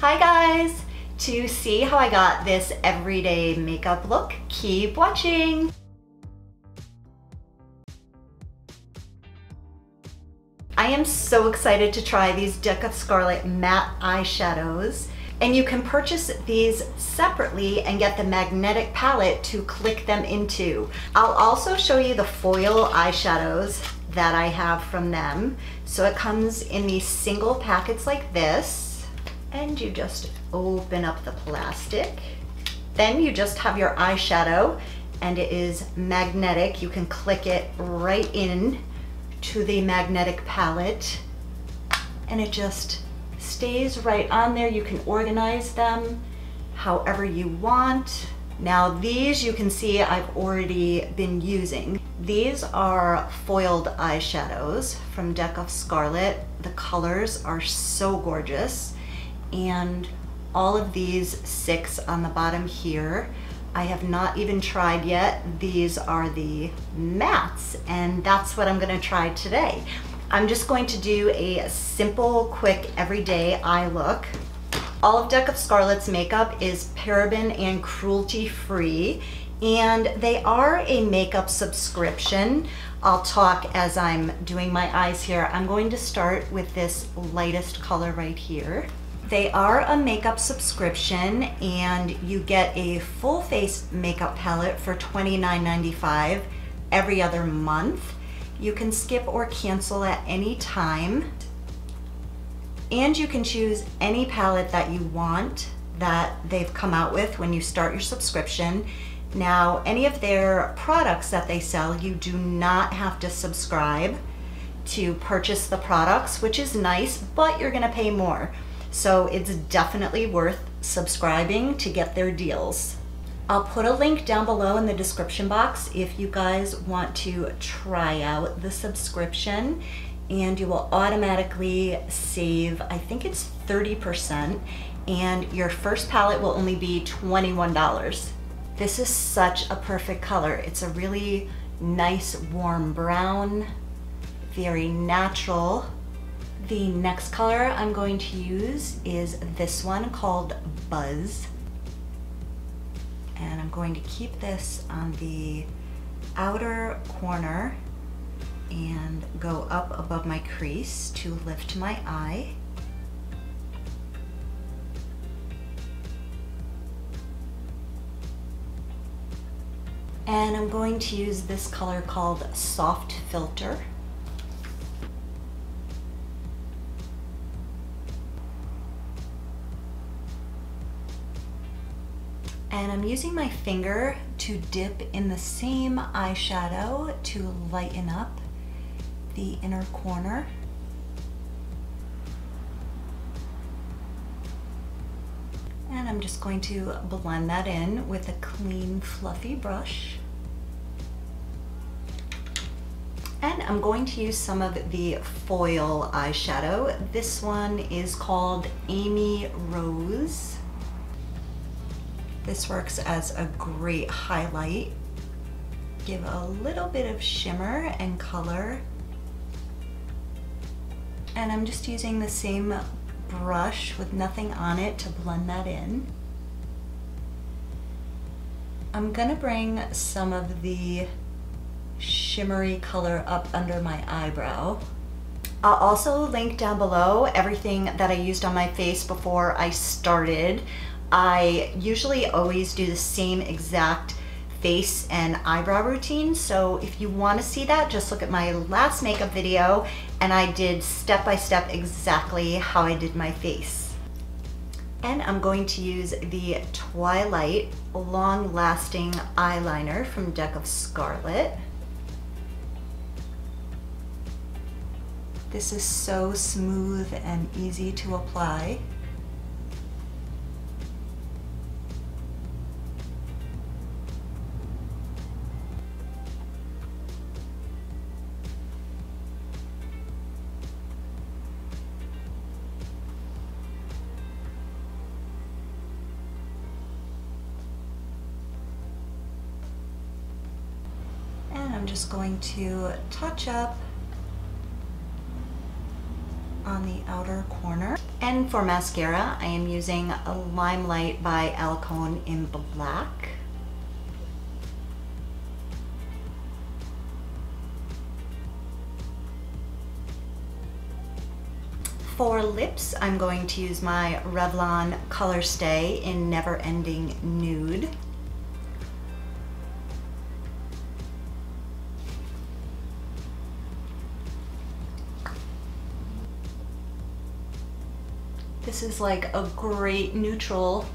Hi guys! To see how I got this everyday makeup look, keep watching! I am so excited to try these Deck of Scarlet matte eyeshadows, and you can purchase these separately and get the magnetic palette to click them into. I'll also show you the foil eyeshadows that I have from them. So it comes in these single packets like this, and you just open up the plastic. Then you just have your eyeshadow, and it is magnetic. You can click it right in to the magnetic palette, and it just stays right on there. You can organize them however you want. Now these you can see I've already been using. These are foiled eyeshadows from Deck of Scarlet. The colors are so gorgeous, and all of these 6 on the bottom here I have not even tried yet. These are the mattes, and that's what I'm gonna try today. I'm just going to do a simple, quick, everyday eye look. All of Deck of Scarlet's makeup is paraben and cruelty-free, and they are a makeup subscription. I'll talk as I'm doing my eyes here. I'm going to start with this lightest color right here. They are a makeup subscription, and you get a full face makeup palette for $29.95 every other month. You can skip or cancel at any time, and you can choose any palette that you want that they've come out with when you start your subscription. Now, any of their products that they sell, you do not have to subscribe to purchase the products, which is nice, but you're gonna pay more. So it's definitely worth subscribing to get their deals. I'll put a link down below in the description box if you guys want to try out the subscription, and you will automatically save, I think it's 30%, and your first palette will only be $21. This is such a perfect color. It's a really nice warm brown, very natural. The next color I'm going to use is this one called Buzz. And I'm going to keep this on the outer corner and go up above my crease to lift my eye. And I'm going to use this color called Soft Filter. And I'm using my finger to dip in the same eyeshadow to lighten up the inner corner. And I'm just going to blend that in with a clean, fluffy brush. And I'm going to use some of the foil eyeshadow. This one is called AmyRose. This works as a great highlight. Give a little bit of shimmer and color. And I'm just using the same brush with nothing on it to blend that in. I'm gonna bring some of the shimmery color up under my eyebrow. I'll also link down below everything that I used on my face before I started. I usually always do the same exact face and eyebrow routine, so if you want to see that, just look at my last makeup video, and I did step by step exactly how I did my face. And I'm going to use the Twilight Long Lasting Eyeliner from Deck of Scarlet. This is so smooth and easy to apply. I'm just going to touch up on the outer corner. And for mascara, I am using a Limelight by Alcone in black. For lips, I'm going to use my Revlon Color Stay in Never Ending Nude. This is like a great neutral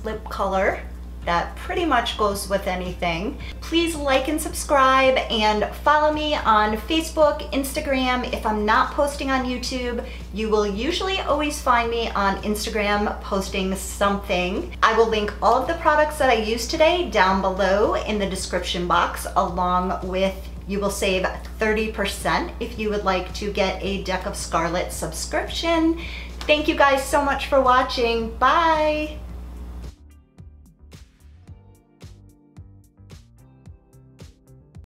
lip color that pretty much goes with anything. Please like and subscribe and follow me on Facebook, Instagram. If I'm not posting on YouTube, you will usually always find me on Instagram posting something. I will link all of the products that I used today down below in the description box, along with you will save 30% if you would like to get a Deck of Scarlet subscription. Thank you guys so much for watching. Bye.